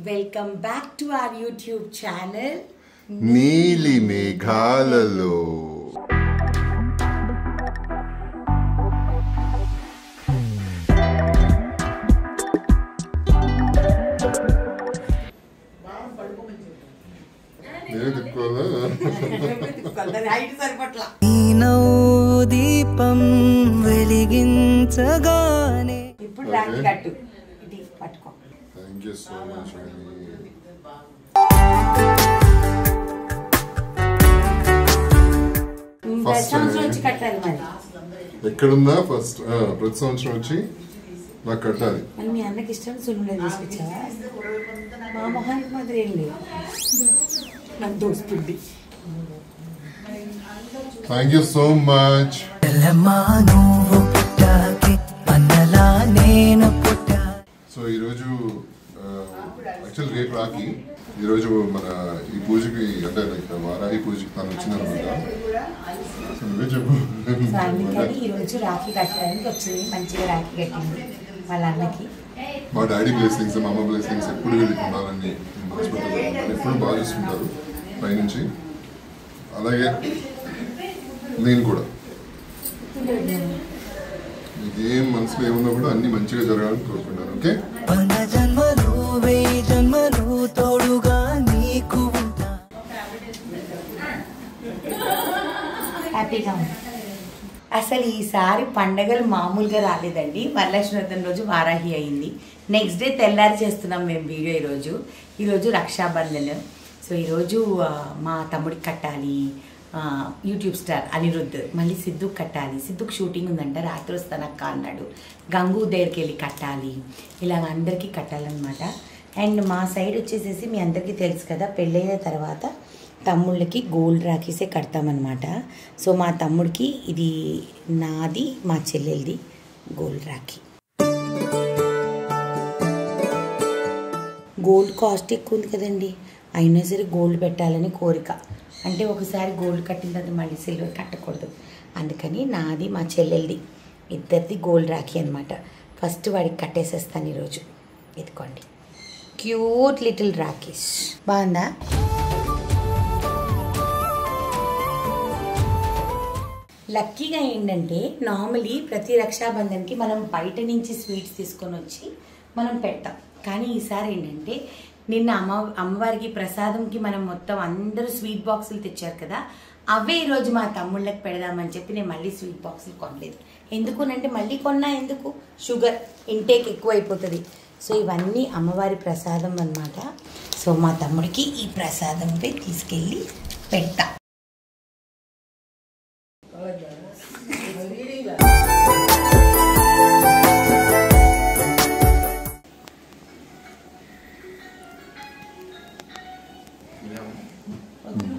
Welcome back to our YouTube channel నీలి మేఘాలలో. దీపం వెలిగించగానే ఇప్పుడు రాఖీ కట్టు ఇది పట్టుకో. Thank you so much. ప్రతి సంవత్సరం వచ్చి కట్టాలి మరి. ఎక్కడుందా ఫస్ట్ ప్రతి సంవత్సరం వచ్చి నాకు కట్టాలి. మరి మీ అన్నకి ఇష్టం సులువులో తీసుకొచ్చావా? మా మొహానికి మాత్రం ఏం లేదు, నాకు దోస్తుంది. Thank you so much. So ఈరోజు యాక్చువల్ రేపు రాఖీ. ఈరోజు మన ఈ పూజకి అంటే వారాహి పూజకి తను వచ్చిందనమాట. సో నువ్వే చెప్పు. అందుకని ఈరోజు రాఖీ కట్టడానికి వచ్చింది. మంచిగా రాఖీ కట్టింది వాళ్ళ అన్నకి. మా డాడీ బ్లెస్సింగ్స్, మా అమ్మ బ్లెస్సింగ్స్ ఎప్పుడు వీళ్ళకి ఉండాలని ఎప్పుడు బాగా చూస్తుంటారు పైనుంచి. అలాగే నేను కూడా ఏం మనసులో ఏమున్నా కూడా అన్ని మంచిగా జరగాలని కోరుకుంటాను. ఓకే, హ్యాపీగా ఉంది. అసలు ఈసారి పండగలు మామూలుగా రాలేదండి. వరలక్ష్మి వ్రతం రోజు వారాహి అయింది. నెక్స్ట్ డే తెల్లారి చేస్తున్నాం మేము వీడియో. ఈరోజు రక్షాబంధన్. సో ఈరోజు మా తమ్ముడికి కట్టాలి, యూట్యూబ్ స్టార్ అనిరుద్ధ్. మళ్ళీ సిద్ధుకి కట్టాలి, సిద్ధుకి షూటింగ్ ఉందంట, రాత్రి వస్తానక్క అన్నాడు. గంగు దగ్గరికి వెళ్ళి కట్టాలి, ఇలాగ అందరికీ కట్టాలన్నమాట. అండ్ మా సైడ్ వచ్చేసేసి మీ అందరికీ తెలుసు కదా, పెళ్ళైన తర్వాత తమ్ముళ్ళకి గోల్డ్ రాఖీసే కడతామన్నమాట. సో మా తమ్ముడికి ఇది నాది, మా చెల్లెలది గోల్డ్ రాఖీ. గోల్డ్ కాస్ట్ ఎక్కువ ఉంది కదండి, అయినా సరే గోల్డ్ పెట్టాలని కోరిక. అంటే ఒకసారి గోల్డ్ కట్టిన తర్వాత మళ్ళీ సిల్వర్ కట్టకూడదు. అందుకని నాది మా చెల్లెలది ఇద్దరిది గోల్డ్ రాఖీ అనమాట. ఫస్ట్ వాడికి కట్టేసేస్తాను ఈరోజు. ఎత్తుకోండి, క్యూట్ లిటిల్ రాఖీస్. బాగుందా? లక్కీగా ఏంటంటే నార్మలీ ప్రతి రక్షాబంధన్కి మనం బయట నుంచి స్వీట్స్ తీసుకొని వచ్చి మనం పెడతాం. కానీ ఈసారి ఏంటంటే నిన్న అమ్మవారికి ప్రసాదంకి మనం మొత్తం అందరూ స్వీట్ బాక్సులు తెచ్చారు కదా, అవే ఈరోజు మా తమ్ముళ్ళకి పెడదామని చెప్పి నేను మళ్ళీ స్వీట్ బాక్సులు కొనలేదు. ఎందుకునంటే మళ్ళీ కొన్నా ఎందుకు, షుగర్ ఇంటేక్ ఎక్కువ అయిపోతుంది. సో ఇవన్నీ అమ్మవారి ప్రసాదం అన్నమాట. సో మా తమ్ముడికి ఈ ప్రసాదంపై తీసుకెళ్ళి పెడతా.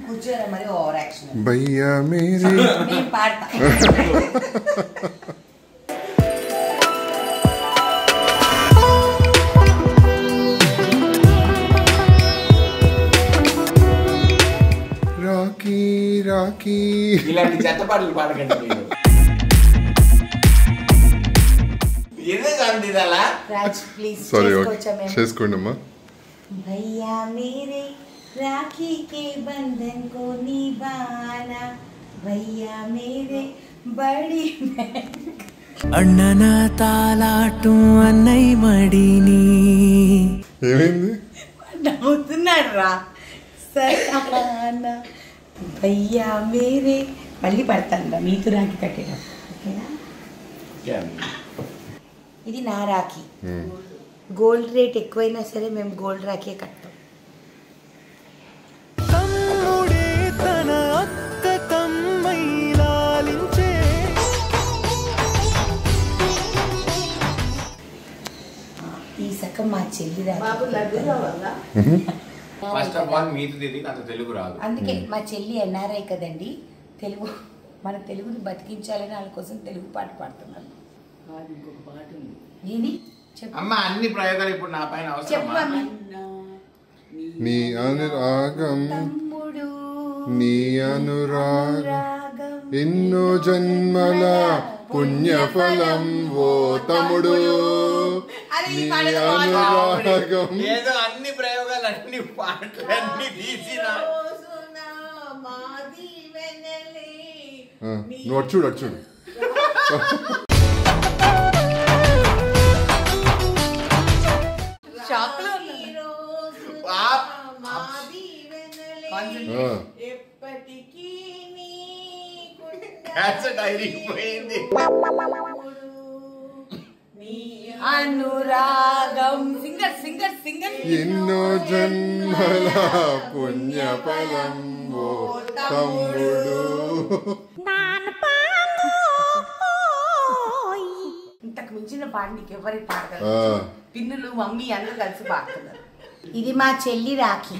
కూర్చోరా మరి, ఓవర్ యాక్షన్. భయ్యా మేరే నేను పాడతా. రాఖీ రాఖీ ఇలాంటి చెత్త పాటలు పాడకండి. రాజ్ ప్లీజ్ సారీ, చేసుకోండి అమ్మా. भैया मेरे राखी के बंधन को निभाना, भैया मेरे बड़ी అన్నన తాలాటు అన్నయ్య మడిని. ఏమైంది? నవ్వుతున్నాడు రా. సరానా భయ్యా మేరే. మళ్ళీ పడతాను రా మీతో రాఖీ కట్టేటప్పుడు. ఓకేనా? ఇది నా రాఖీ. గోల్డ్ రేట్ ఎక్కువైనా సరే మేము గోల్డ్ రాఖీ కట్టాం. తమ్ముడే తన అక్క తమ్మై లాలించే. ఈ సగం మా చెల్లి రాఖీ. ఫస్ట్ ఆఫ్ ఆల్ మీది అంత తెలుగు రాదు, అందుకే మా చెల్లి ఎన్ఆర్ఐ కదండి. తెలుగు, మన తెలుగుని బతికించాలని వాళ్ళ కోసం తెలుగు పాట పాడుతున్నాను. ఏది అమ్మ అన్ని ప్రయోగాలు ఇప్పుడు నా పైన అవసరం. నీ అనురాగం నీ అనురాగం ఎన్నో జన్మల పుణ్యఫలం ఓ తమ్ముడు నీ అనురాగం. ఏదో అన్ని ప్రయోగాలు అన్ని పాటలు అన్ని తీసిన నువ్వు అటు చూడు అటు చూడు. అయిపోయింది అనురాగం. Singer singer singer. ఎన్నో జన్మల పుణ్యఫలం ఓ తమ్ముడు. ఇంతకు మించిన పాట నీకు ఎవరికి పాడతారు? పిన్నులు మమ్మీ అందరూ కలిసి పాడుతున్నారు. ఇది మా చెల్లి రాఖీ.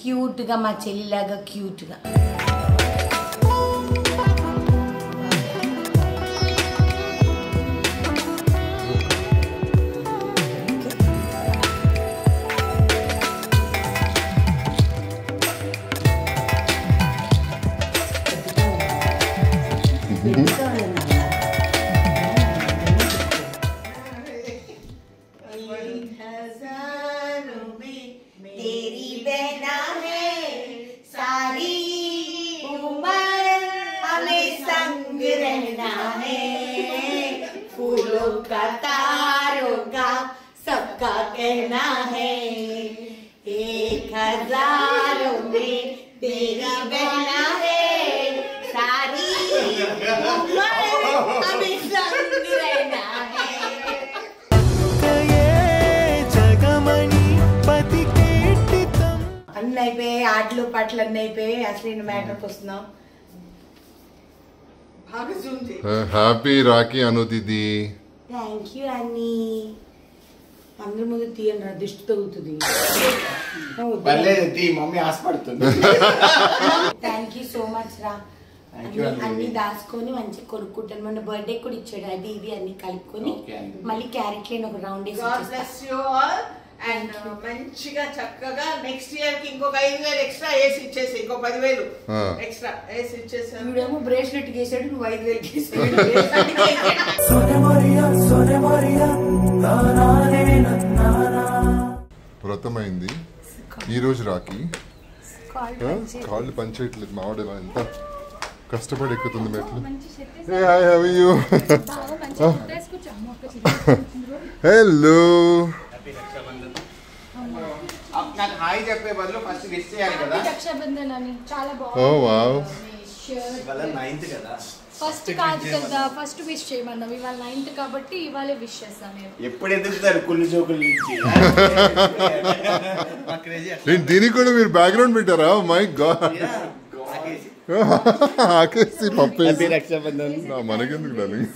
క్యూట్ గా మా చెల్లిలాగా క్యూట్ గా. फूलों का तारों का सबका कहना है 1000 में तेरी बहना है सारी उम्र हमें संग रहना है. అన్నీ అయిపోయాయి, ఆటలు పాటలు అన్నీ అయిపోయాయి. అసలు మ్యాటర్కి వస్తున్నాం. హ్యాపీ రాఖీ అను దీది. థ్యాంక్ యూ అన్ని. అందరి ముందు తీయండి, దిష్టి తగ్గుతుంది. మమ్మీ ఆశపడుతుంది. థ్యాంక్ యూ సో మచ్ రా. అన్ని దాచుకొని మంచిగా కొనుక్కుంటాను. మొన్న బర్త్డే కూడా ఇచ్చాడు. అది ఇది అన్ని కలుపుకొని మళ్ళీ క్యారెట్ లేని ఒక రౌండ్ వేసి అండ్ మంచిగా చక్కగా నెక్స్ట్ ఇయర్ కి ఇంకొక 5000 ఎక్స్ట్రా వేసి ఇచ్చేసి ఇంకో 10000 ఎక్స్ట్రా వేసి ఇచ్చేసాను. నువ్వేమో బ్రేస్లెట్ వేసాడు, నువ్వు 5000 వేసాడు. వ్రతమైంది ఈ రోజు రాఖీ. కాళ్ళు పనిచేయట్లేదు. మావాడు ఎంత కష్టపడి ఎక్కుతుంది మెట్లు. హలో నాకు హాయ్ చెప్పే బదులు ఫస్ట్ విష్ చేయాలి కదా. రక్షాబంధన్ అని చాలా ఓ బాగుంది. వావ్. ఇవాళ 9th కదా. ఫస్ట్ కాదు కదా, ఫస్ట్ విష్ చేయమన్నాం. ఇవాళ 9th కాబట్టి ఇవాళ విష్ చేస్తాను నేను. ఎప్పుడు ఎదుగుతారు కుళ్ళు జోకులు నుంచి. దీనికి కూడా మీరు బ్యాక్గ్రౌండ్ పెట్టారా? My God. ఆకేసి పప్పేసి మనకెందుకు డార్లింగ్.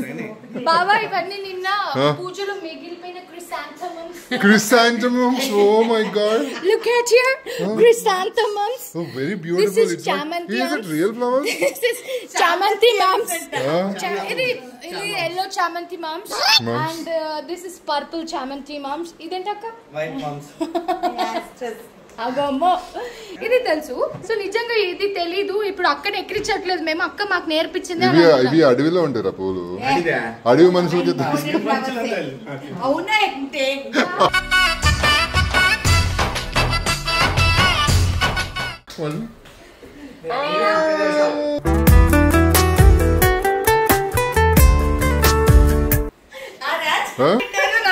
బాబా ఇవన్నీ నిన్న పూజలో మిగిలిపోయిన chrysanthemums. Oh my god. Look at here. Chrysanthemums. So very beautiful. This is It's chamanthi. Is it real flowers? This is chamanthi mums. ఇది yellow chamanthi mums. And this is purple chamanthi mums. ఇదేంటక్క? White mums. అగమ్మో ఇది తెలుసు. So నిజంగా ఇది తెలీదు. ఇప్పుడు అక్కడ ఎక్కిరించట్లేదు మేము. అక్క మాకు నేర్పించింది. ఇవి అడవిలో ఉంటారా పూలు? అడవి మనుషులకి అవునా? అంటే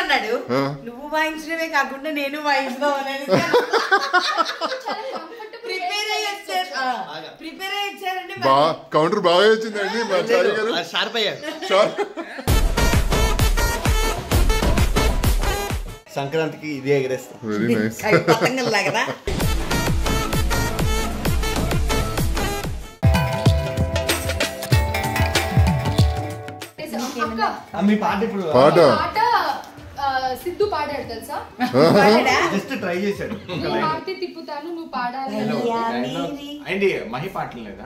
అన్నాడు. నువ్వు వాయించడమే కాకుండా నేను వాయిస్తాను. ప్రిపేర్ అయ్యారంటే కౌంటర్ బాగా వచ్చిందండి. షార్ప్ అయ్యారు. సంక్రాంతికి ఇది ఎగరేస్తాం. Very nice. పతంగల్లాగా. పాట సిద్ధు పాడాడు తెలుసా? జస్ట్ ట్రై చేశాడు. హార్తి తిప్పుతాను నువ్వు పాడాలి. ఏంటి మహి పాటలు లేదా?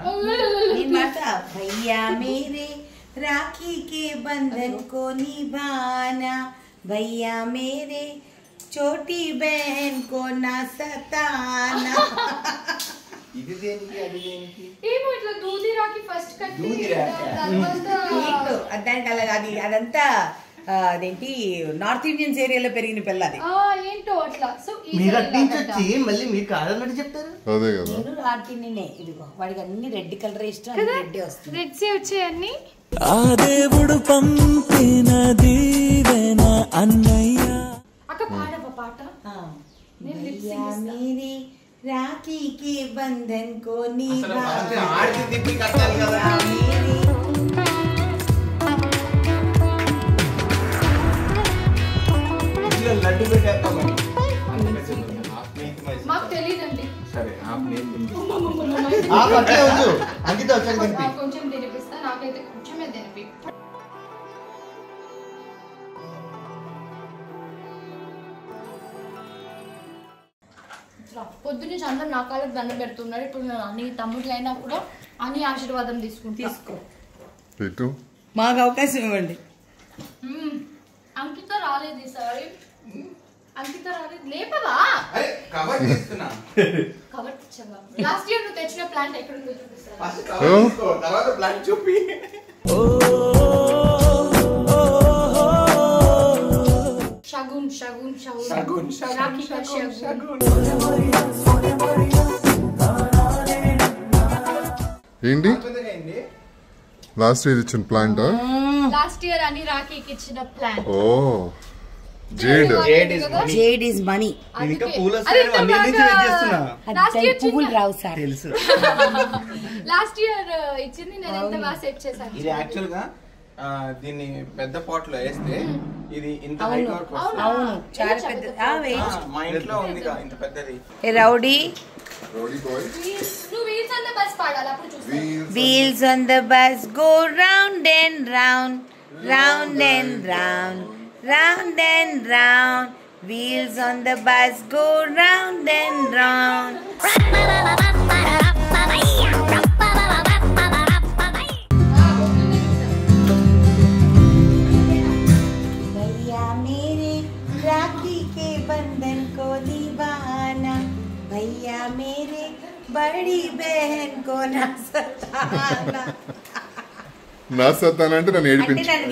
భయ్యా మేరే రాఖీ కే బంధన్ కో నిభానా భయ్యా మేరే చోటీ బహన్ కో నా సతానా. ఇది దేనికి అది దేనికి ఏమో ఇట్లా దూది రాకి ఫస్ట్ కట్ దూది రాకా? దానికి అలాగా అదంతా అదేంటి నార్త్ ఇండియన్స్ ఏరియాలో పెరిగిన పిల్ల అది. ఏంటో అట్లా. సో మీరు అట్టించొచ్చి మళ్ళీ మీరు కాదన్నట్టు చెప్తారు. అదే కదా. నేను నార్త్ ఇండియనే. ఇదిగో వాడికి అన్ని రెడ్ కలర్ ఇష్టం, అన్ని రెడ్ వస్తుంది. రెడ్సే వచ్చాయి అన్ని. ఆ దేవుడు పంపిన దీవెన అన్నయ్య. అక్క పాడవా పాట? నేను లిప్ సింగ్ ఇస్తా. मेरी राखी के बंधन को निभा ఆడికి తిప్పి కట్టాలి కదా. ఇందులో లడ్డు పెట్టేస్తామని మాకు తెలియదండి. సరే అంకిత వచ్చాక తినిపి. కొంచెం తినిపిస్తా, నాకైతే కొంచెమే తినిపి. పొద్దున్నుంచి అందరు నా కాళ్ళకి దండం పెడుతున్నారు. ఇప్పుడు నేను అన్ని తమ్ముళ్ళు అయినా కూడా అన్ని ఆశీర్వాదం తీసుకో. మాకు అవకాశం ఇవ్వండి. అంకిత రాలేదు ఈసారి. అంకిత రాలేదు. లేపవా కవర్ తీసుకున్నా. కవర్ తెచ్చావా? లాస్ట్ ఇయర్ నువ్వు తెచ్చిన ప్లాంట్ ఎక్కడుందో చూపిస్తా. ఫస్ట్ కవర్ తీసుకో, తర్వాత ప్లాన్ చూపి. షగున్ షగున్ షగున్ రాఖీ కా షగున్. ఏంటి లాస్ట్ ఇయర్ ఇచ్చిన ప్లాంట్? లాస్ట్ ఇయర్ అని రాఖీకి ఇచ్చిన plant. Oh jade. Jade is money. ఇంకా పూల సేల్ అన్ని నుంచి వెయిట్ చేస్తున్నా. పువ్వులు రావు సార్. తెలుసు. లాస్ట్ ఇయర్ ఇచ్చింది, నేను ఎంత బాగా సెట్ చేశాను. ఇది యాక్చువల్ గా దీన్ని పెద్ద పాట్ లో వేస్తే ఇది ఇంత హైట్ వరకు వస్తుంది. అవును, చాలా పెద్ద. మా ఇంట్లో ఉంది ఇంత పెద్దది. Rowdy Rowdy boy. నువ్వు వీల్స్ ఆన్ ద బస్ పాడాలి, అప్పుడు చూస్తాను. Wheels on the bus go round and round, round and round, round and round. Wheels on the bus go round and round. भैया मेरे राखी के बंधन को निभाना, भैया मेरे बड़ी बहन को ना सताना. నా సత్తానంటే నన్ను ఏడిపించు, అంటే నన్ను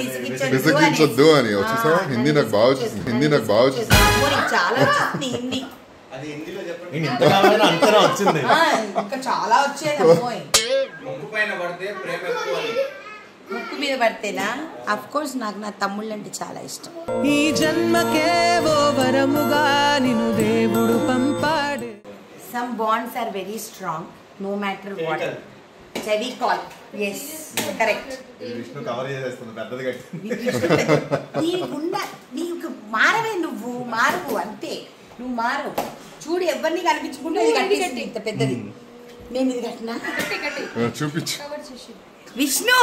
విసిగించొద్దు అని. వచ్చేసా హిందీ నాకు బాగా వచ్చేసింది. చాలా వచ్చింది హిందీ. అది హిందీలో చెప్పండి. అంతరం వచ్చింది. ఇంకా చాలా వచ్చేది అమ్మోయ్. ముక్కు పైన పడితే ప్రేమ ఎక్కువ అని. ముక్కు మీద పడితేనా? అఫ్ కోర్స్ నాకు నా తమ్ముళ్ళు అంటే చాలా ఇష్టం. ఈ జన్మకే ఓ వరముగా నిన్ను దేవుడు పంపాడు. Some bonds are very strong, no matter what. Fevicol, yes, correct. Vishnu cover చేసేస్తుంది పెద్దది కట్టి. నీకు మారవే, నువ్వు మారవు అంతే. నువ్వు మారవు. చూడు, ఎవరిని కనిపించుకుంటే ఇది కట్టేసింది ఇంత పెద్దది. నేను ఇది కట్టినా. చూపించు. Vishnu,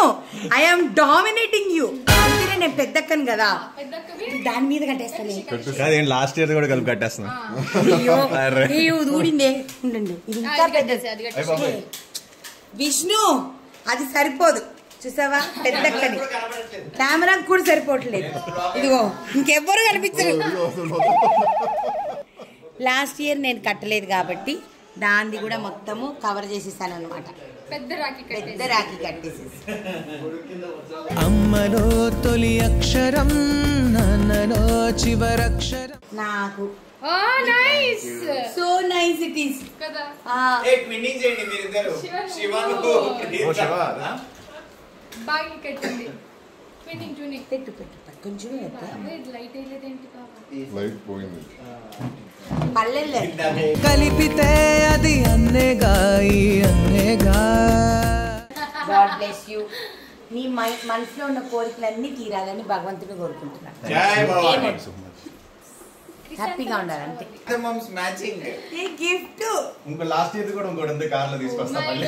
I am dominating you. అందుకే నేను పెద్దక్కను కదా, దాని మీద కట్టేస్తాను. లాస్ట్ ఇయర్ కూడా కలిపి కట్టేస్తున్నా. దూడిందే. ఉండండి, ఇది ఇంకా పెద్దది. విష్ణు, అది సరిపోదు, చూసావా? పెద్దక్కని కెమెరాకు కూడా సరిపోవట్లేదు. ఇదిగో, ఇంకెవ్వరు కనిపించరు. లాస్ట్ ఇయర్ నేను కట్టలేదు కాబట్టి దాన్ని కూడా మొత్తము కవర్ చేసేసాను అనమాట. పెద్ద రాఖీ కట్టేసేసి. అమ్మలో తొలి అక్షరం, నాన్నలో చివరక్షరం. నాకు nice, so nice it is కదా. ట్విన్నింగ్ చేయండి మీరిద్దరు. శివను బాగా కట్టింది. ట్విన్నింగ్ పెట్టు కొంచెం లైట్ వేయలేదేంటి కావాలి. లైట్ పోయింది. పల్లెల్లో కలిపితే అది అన్నేగాయి అన్నేగా. God bless you. నీ మనసులో ఉన్న కోరికలన్నీ తీరాలని భగవంతుడు కోరుకుంటున్నాను. హ్యాపీగా ఉండాలంటే. మ్యాచింగ్ గిఫ్ట్ ఇంకో లాస్ట్ ఇయర్ కూడా ఇంకోటి ఉంది, కార్లో తీసుకొస్తాం మళ్ళీ.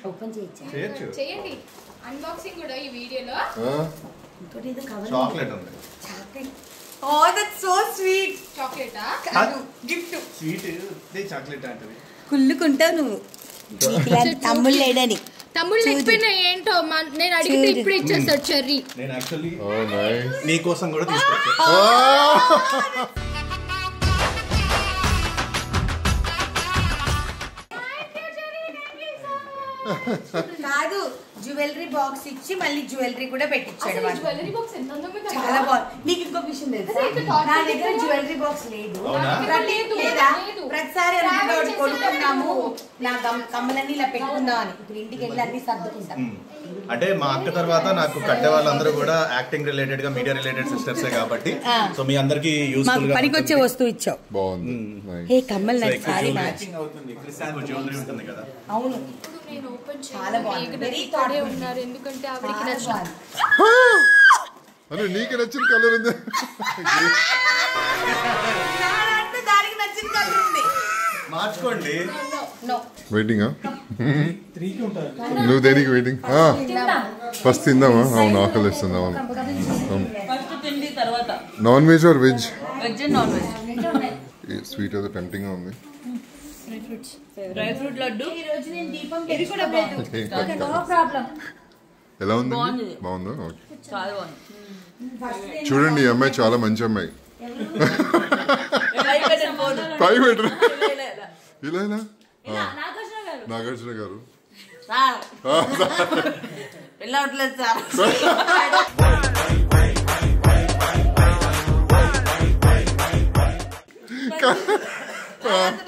ఓపెన్ చేయొచ్చా? చేయండి అన్బాక్సింగ్ కూడా ఈ వీడియోలో. ఇంకోటి ఏదో కవర్. చాక్లెట్ ఉంది. Oh that's so sweet. చాక్లెటా? గిఫ్ట్. స్వీట్ చాక్లెట్ అంటది. కుళ్ళుకుంటావు నువ్వు. తమ్ముళ్ళు లేడని. తమ్ముళ్ళు లేకపోయినా ఏంటో నేను అడిగితే ఇప్పుడు ఇచ్చేస్తాడు చెర్రీ. నేను యాక్చువల్లీ నైస్. నీ కోసం కూడా తీసుకొచ్చా. కాదు జ్యువెలరీ బాక్స్ ఇచ్చి మళ్ళీ జ్యువెలరీ కూడా పెట్టించాడు వాడు. జ్యువెలరీ బాక్స్ ఎంత ఉందో మీకు చాలా బాగుంది. నీకు ఇంకొక విషయం తెలుసా, నా దగ్గర జ్యువెలరీ బాక్స్ లేదు. లేదా ప్రతిసారి కొనుక్కున్నాము నా కమ్మలన్నీ ఇలా పెట్టుకుందాం అని. ఇప్పుడు ఇంటికి వెళ్ళి అన్ని సర్దుకుంటాం. అంటే మా అక్క తర్వాత నాకు కట్టే వాళ్ళందరూ కూడా యాక్టింగ్ రిలేటెడ్ గా మీడియా రిలేటెడ్ సిస్టర్సే కాబట్టి సో మీ అందరికి యూస్ఫుల్ గా పనికొచ్చే వస్తువు ఇచ్చావు. బాగుంది. ఏ కమ్మలు నాకు సారీ మ్యాచ్ జ్యువెలరీ ఉంటుంది కదా. అవును నేను ఓపెన్ చాలా బాగుంది. చేయలేదు. తోడే ఉన్నారు ఎందుకంటే ఆవిడకి నచ్చాలి. అరే నీకు నచ్చిన కలర్ ఉంది. దానికి నచ్చిన కలర్ ఉంది. మార్చుకోండి. వెయిటింగా నువ్వు దేనికి వెయిటింగ్? ఫస్ట్ తిందామా? అవును ఆకలి ఇస్తుంది. అవును non veg or veg? Sweet ఏదో టెంప్టింగ్ గా ఉంది. Dry fruit laddu. ఈ రోజు నేను దీపం ఎలా ఉంది? బాగుందా? ఓకే. చూడండి ఈ అమ్మాయి చాలా మంచి అమ్మాయి. ప్రైవేట్ ఇలా ఇలా నాగార్జున గారు వెళ్ళవట్లేదు సార్.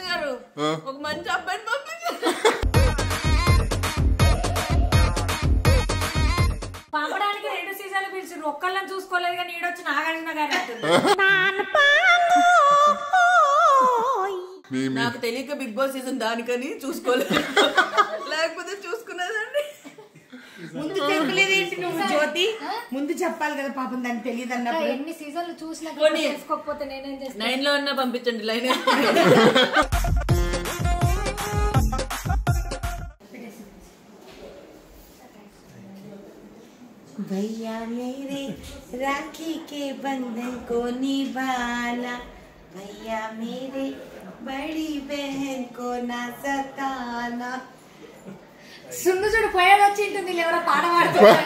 గారు ఒక మంచి అబ్బాయిని పంపడానికి 2 సీజన్లు పిలిచి ఒక్కళ్ళని చూసుకోలేదు కానీ ఈడొచ్చి నాగార్జున గారు నాకు తెలియక బిగ్ బాస్ సీజన్ దానికని చూసుకోలేదు, లేకపోతే చూసుకునేదండి. ముందు చెప్పలేదేంటి నువ్వు జ్యోతి? ముందు చెప్పాలి కదా పాపం, దానికి తెలియదు అన్నప్పుడు. ఎన్ని సీజన్లు చూసినా చేసుకోకపోతే నేనేం చేస్తాను? 9 లో అన్నా పంపించండి లైన్. भैया मेरे राखी के बंधन को निभाना, भैया मेरे बड़ी बहन को ना सताना. సున్ను చూడు పోయేది వచ్చి ఉంటుంది ఎవరో పాట పాడుతున్నారు.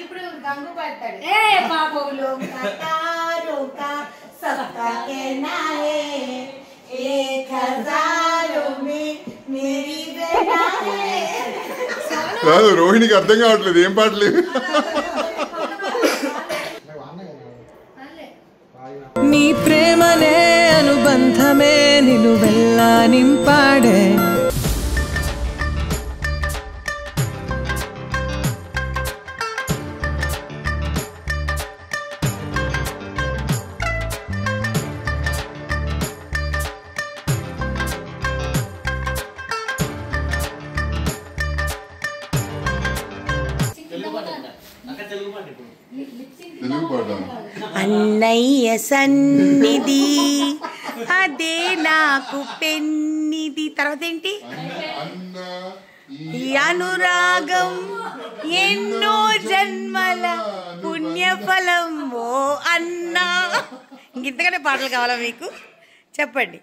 ఇప్పుడు గంగు పాడతాడు. ए बाबूलों का तारों का सबका कहना है, 1000 में मेरी बहना है. కాదు రోహిణికి అర్థం కావట్లేదు ఏం పాటలేదు. నీ ప్రేమనే అనుబంధమే నిలువెల్లా నింపాడే తెలుగు పాట అన్నయ్య సన్నిధి అదే నాకు పెన్నిది. తర్వాత ఏంటి? అన్న ఈ అనురాగం ఎన్నో జన్మల పుణ్యఫలం ఓ అన్నా. ఇంతగానే పాటలు కావాలా మీకు? చెప్పండి.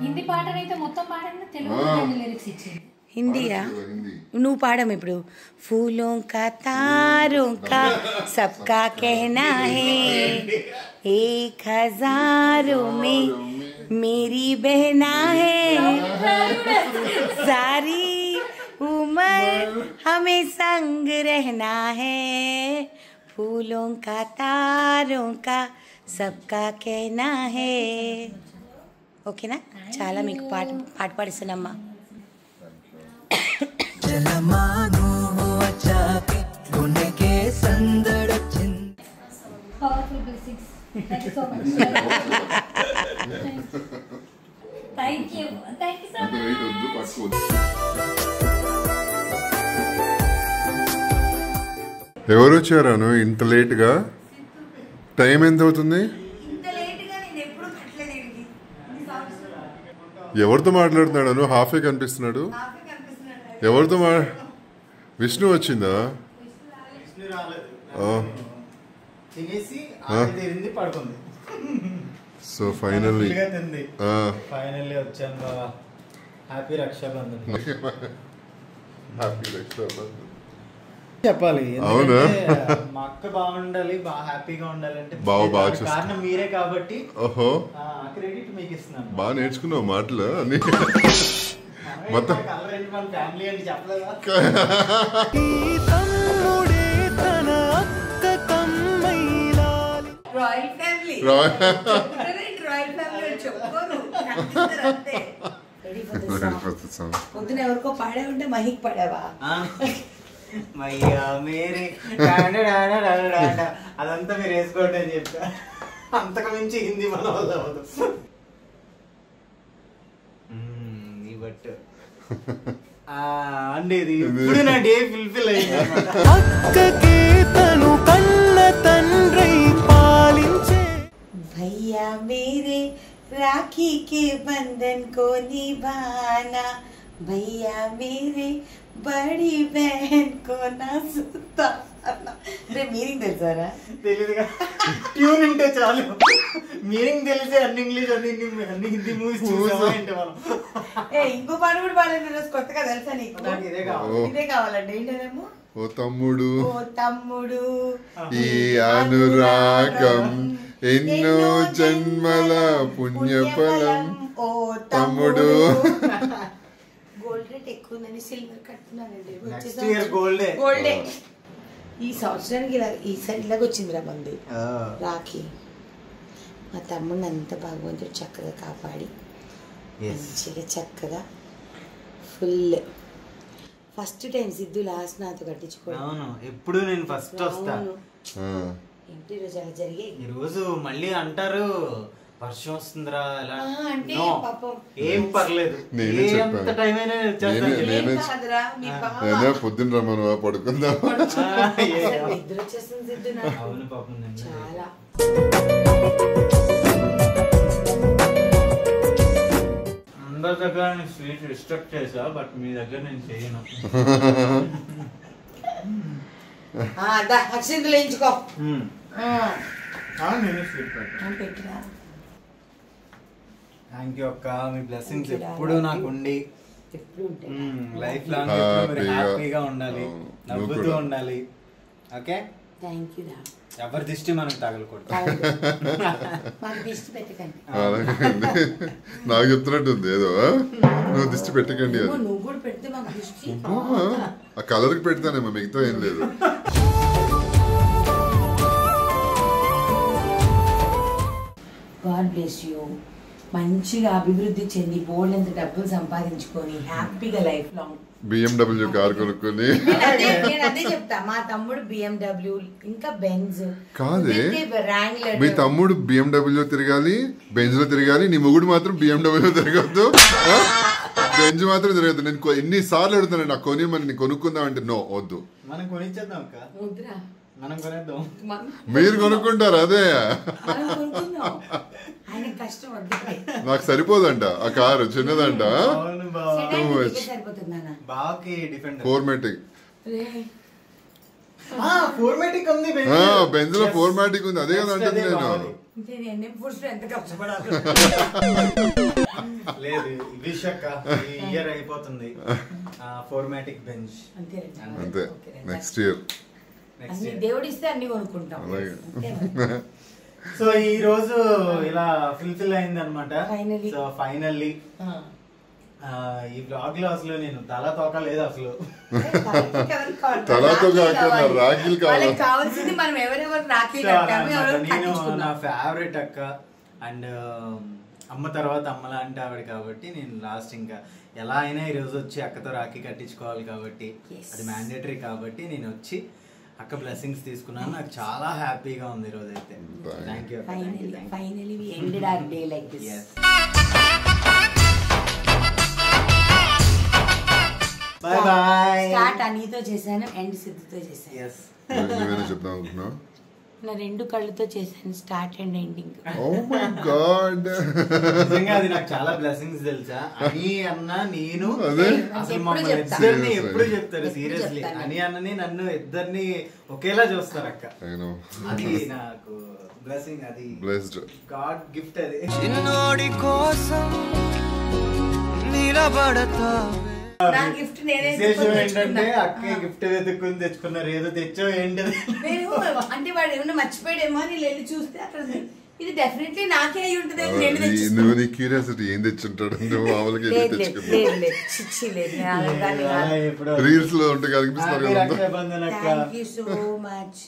హిందీ పాటనైతే మొత్తం పాడండి, తెలుగు లిరిక్స్ ఇచ్చింది. హిందీయా? హిందీ నువ్వు పాడము ఇప్పుడు. फूलों का तारों का सबका कहना है, 1000 में मेरी बहना है, सारी उम्र हमें संग रहना है, फूलों का तारों का सबका कहना है. ఓకేనా? చాలా మీకు పాట పాడిస్తున్నామ్మా. Powerful blessings. Thank you so much. Thank you so అంత వెయిట్ వద్దు పట్టుకోవద్దు. ఎవరు వచ్చారాను ఇంత లేట్గా? టైం ఎంత అవుతుంది? ఎవరితో మాట్లాడుతున్నాడు? హాఫే కనిపిస్తున్నాడు. ఎవరితో విష్ణు వచ్చిందా? సో ఫైనల్లీ వచ్చాను. హ్యాపీ రక్షాబంధన్. హ్యాపీ రక్షాబంధన్. చెప్పాలి. అవునా? మా అక్క బాగుండాలి, బాగా హ్యాపీగా ఉండాలి అంటే బాగా కారణం మీరే కాబట్టి ఓహో క్రెడిట్ మీకు ఇస్తున్నాను. బాగా నేర్చుకున్నావు మాటలు అన్ని మొత్తం. ఫ్యామిలీ అని చెప్పలేదా? రాయల్ ఫ్యామిలీ చెప్పుకోరు పొద్దున ఎవరికో పాడే ఉంటే మహికి పాడావా? అదంతా మీరు వేసుకోండి అని చెప్పా. అంతకు మించి హిందీ మన వల్ల అవ్వదు. బట్ అండి ఇది ఇప్పుడు నా డే ఫుల్ఫిల్ అయింది. भैया मेरे राखी के बंधन को निभाना, भैया मेरे बड़ी बहन को ना सुताना. మీనింగ్ తెలుసారా? తెలీదుగా. ట్యూన్ ఉంటే చాలు. మీనింగ్ తెలిసే అన్ని ఇంగ్లీష్ అన్ని హిందీ మూవీస్ చూసామంటే మనం. ఇంకో పాట కూడా పాడండి రోజు కొత్తగా తెలుసా నీకు? ఇదే కావాలండి. ఏంటేమో ఓ తమ్ముడు ఓ తమ్ముడు ఈ అనురాగం ఎన్నో జన్మల పుణ్యఫలం ఓ తమ్ముడు. గోల్డ్ రేట్ ఎక్కువ ఉందని సిల్వర్ కట్టున్నానండి. నెక్స్ట్ ఇయర్ గోల్డే. ఈ సంవత్సరానికి ఇలా ఈసారి ఇలాగ వచ్చిందిరా మంది రాఖీ. మా తమ్ముడిని అంత భగవంతుడు చక్కగా కాపాడి మంచిగా చక్కగా full first time Siddhu last నాతో కట్టించుకోవడం. అవును, ఎప్పుడు నేను ఫస్ట్ వస్తా. ఏంటి ఈరోజు అలా జరిగే? ఈ రోజు మళ్ళీ అంటారు వర్షం వస్తుందిరా ఇలా. అంటే పాపం ఏం పర్లేదు, నేనే ఎంత టైం అయినా నేనే పొద్దున్న రమ్మను పడుకుందాం. నిద్ర వచ్చేస్తుంది సిద్ధు నాకు. అవును పాపం చాలా. అందరి దగ్గర నేను స్వీట్ రిస్ట్రిక్ట్ చేసా, బట్ మీ దగ్గర నేను చేయను. అక్షింతలు వేయించుకో. నేనే స్వీట్ పెట్టా. థ్యాంక్ యూ అక్క, మీ బ్లెస్సింగ్స్ ఎప్పుడు నాకు ఉండి లైఫ్ లాంగ్ మీరు హ్యాపీగా ఉండాలి, నవ్వుతూ ఉండాలి. Okay, thank you. ఎవరి దిష్టి మనకు తగలకూడదు. నాకు చెప్తున్నట్టుంది ఏదో. నువ్వు దిష్టి పెట్టకండి అది. నువ్వు కూడా పెడితే మాకు దిష్టి. ఆ కలర్ కి పెడతానేమో, మిగతా ఏం లేదు. God bless you. మంచిగా అభివృద్ధి చెంది బోల్డ్ ఎంత డబ్బులు సంపాదించుకొని హ్యాపీగా లైఫ్ లాంగ్ BMW కార్ కొనుక్కొని. నేను అదే చెప్తా, మా తమ్ముడు BMW ఇంకా బెంజ్. కాదే, మీ తమ్ముడు BMW తిరగాలి, బెంజ్ లో తిరగాలి, నీ మొగుడు మాత్రం BMW తిరగద్దు, బెంజ్ మాత్రం తిరగద్దు. నేను ఎన్నిసార్లు అడుగుతాను నాకు కొనిమని, కొనుక్కుందాం అంటే నో వద్దు. మనం కొనిచ్చేద్దాం అక్క, మనం కొనేద్దాం. మీరు కొనుక్కుంటారు అదే. నాకు సరిపోదంట ఆ కారు, చిన్నదంట. 4matic. బెంజ్ లో 4matic ఉంది, అదే కదా అంటుంది నేను. లేదు విషక్క ఈ ఇయర్ అయిపోతుంది 4matic బెంచ్ అంతే. నెక్స్ట్ ఇయర్ దేవుడిస్తే అన్ని కొనుక్కుంటాం. సో ఈ రోజు ఇలా ఫుల్ఫిల్ అయింది అనమాట. సో ఫైనల్లీ ఈ బ్లాగ్ లో అసలు నేను తల తోక లేదు అసలు. నేను నా ఫేవరెట్ అక్క అండ్ అమ్మ తర్వాత అమ్మ లాంటి ఆవిడ కాబట్టి నేను లాస్ట్ ఇంకా ఎలా అయినా ఈ రోజు వచ్చి అక్కతో రాఖీ కట్టించుకోవాలి కాబట్టి అది మ్యాండేటరీ కాబట్టి నేను వచ్చి అక్క బ్లెస్సింగ్స్ తీసుకున్నాను. నాకు చాలా హ్యాపీగా ఉంది ఈ రోజు అయితే. Thank you. Finally we ended our day like this. Bye bye. Start అనితో చేశాను, ఎండ్ సిద్ధుతో చేశాను. yes నువ్వేనా చెప్దాం అనుకున్నావు? నా రెండు కళ్ళతో చేశాను, start and ending. Oh my god, నిజంగా అది నాకు చాలా బ్లెస్సింగ్స్ తెలుసా. అని అన్న నేను అసలు మమ్మల్ని ఇద్దరిని ఎప్పుడు చెప్తారు సీరియస్లీ. అని అన్నని నన్ను ఇద్దరిని ఒకేలా చూస్తారు అక్క. అది నాకు బ్లెస్సింగ్, అది బ్లెస్డ్ గాడ్ గిఫ్ట్. అది చిన్నోడి కోసం నిలబడతావే నా గిఫ్ట్ నేనే విశేషం ఏంటంటే అక్క గిఫ్ట్ వెతుక్కుని తెచ్చుకున్నారు, ఏదో తెచ్చో ఏంటది. నేను అంటే వాడు ఏమన్నా మర్చిపోయాడేమో అని వెళ్ళి చూస్తే అక్కడ ఇది డెఫినెట్లీ నాకే అయి ఉంటుంది. నువ్వు నీ క్యూరియాసిటీ ఏం తెచ్చుంటాడు నువ్వు మామూలుగా రీల్స్ లో ఉంటే రక్షాబంధన్ అక్క. Thank you so much.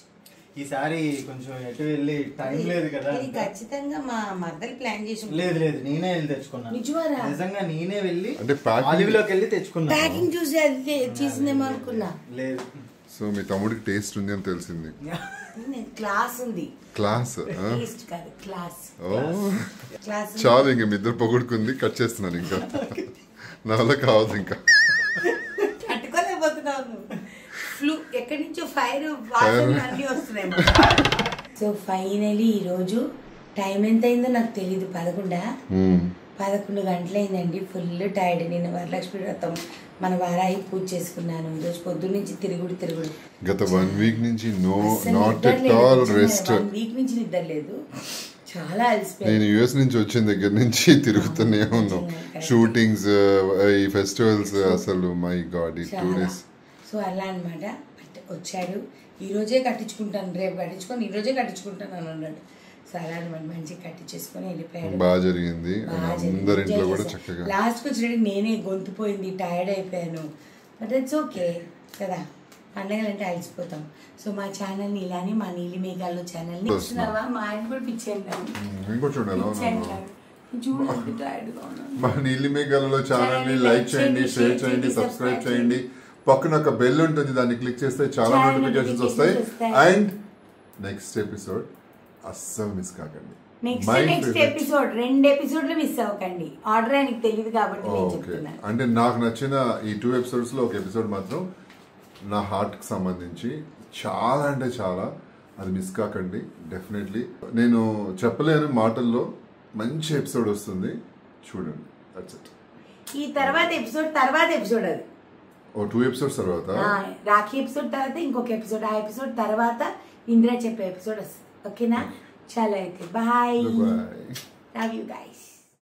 ఈసారి కొంచెం ఎటు వెళ్ళి టైం లేదు కదా. ఇది ఖచ్చితంగా మా మద్దలు ప్లాన్ చేసి లేదు నేనే వెళ్ళి తెచ్చుకున్నాను. నిజంగా నేనే వెళ్ళి ఆలివ్లోకి వెళ్ళి తెచ్చుకున్నా. ప్యాకింగ్ చూసి అది చేసిందేమో అనుకున్నా. లేదు. సో మీ తమ్ముడికి టేస్ట్ ఉంది అని తెలిసింది. క్లాస్ ఉంది. క్లాస్ క్లాస్ చాలు ఇంక మీ ఇద్దరు పొగుడుకుంది. కట్ చేస్తున్నాను ఇంకా నా వల్ల కావద్దు ఇంకా. తట్టుకోలేకపోతున్నాను. ఫ్లూ ఎక్కడి నుంచో ఫైర్ అన్ని వస్తున్నాయి. సో ఫైనలీ ఈరోజు టైం ఎంత అయిందో నాకు తెలీదు. 11 గంటలైందండి. Full tired. నిన్న వరలక్ష్మి వ్రతం మన వారాయి పూజ చేసుకున్నాను. ఈరోజు పొద్దు నుంచి తిరుగుడు గత 1 వీక్ నుంచి not at all rest. 1 week నుంచి నిద్ర లేదు. చాలా అలసిపోయాను. నేను యుఎస్ నుంచి వచ్చిన దగ్గర నుంచి తిరుగుతూనే ఉన్నాం. షూటింగ్స్, ఈ ఫెస్టివల్స్, అసలు మై గాడ్ ఈ 2 days. సో అలా అనమాట. వచ్చాడు. ఈ రోజే కట్టించుకుంటాను, రేపు కట్టించుకొని ఈ రోజే కట్టించుకుంటాను అని అన్నాడు. సో అలా అనమాట. మంచిగా కట్టించేసుకొని వెళ్ళిపోయాడు. బాగా జరిగింది. అందరి ఇంట్లో కూడా చక్కగా. లాస్ట్కి వచ్చినట్టు నేనే గొంతు పోయింది, టైర్డ్ అయిపోయాను. బట్ ఇట్స్ ఓకే కదా, పండగలంటే అలసిపోతాం. సో మా ఛానల్ని ఇలానే మా నీలి మేఘాల్లో ఛానల్ని చూస్తున్నావా? మా ఆయన కూడా పిచ్చాను. చూడండి టైర్డ్గా ఉన్నాను. మా నీలి మేఘాలలో ఛానల్ని లైక్ చేయండి, షేర్ చేయండి, సబ్స్క్రైబ్ చేయండి. పక్కన ఒక బెల్ ఉంటుంది, దాన్ని క్లిక్ చేస్తే చాలా నోటిఫికేషన్స్ వస్తాయి. అండ్ నెక్స్ట్ ఎపిసోడ్ అస్సలు మిస్ కాకండి. నెక్స్ట్ ఎపిసోడ్ 2 ఎపిసోడ్లు మిస్ అవ్వకండి. ఆర్డర్ ఆయనకి తెలియదు కాబట్టి నేను చెప్తున్నాను. అంటే నాకు నచ్చిన ఈ 2 episodes లో ఒక ఎపిసోడ్ మాత్రం నా హార్ట్ కి సంబంధించి చాలా అంటే చాలా, అది మిస్ కాకండి. డెఫినెట్లీ నేను చెప్పలేని మాటల్లో మంచి ఎపిసోడ్ వస్తుంది, చూడండి. That's it. ఈ తర్వాత ఎపిసోడ్ అది 2 episodes తర్వాత రాఖీ ఎపిసోడ్ తర్వాత ఇంకొక ఎపిసోడ్, ఆ ఎపిసోడ్ తర్వాత ఇందిరా చెప్పే ఎపిసోడ్ వస్తుంది. ఓకేనా? చాలా అయితే బాయ్. Love you guys.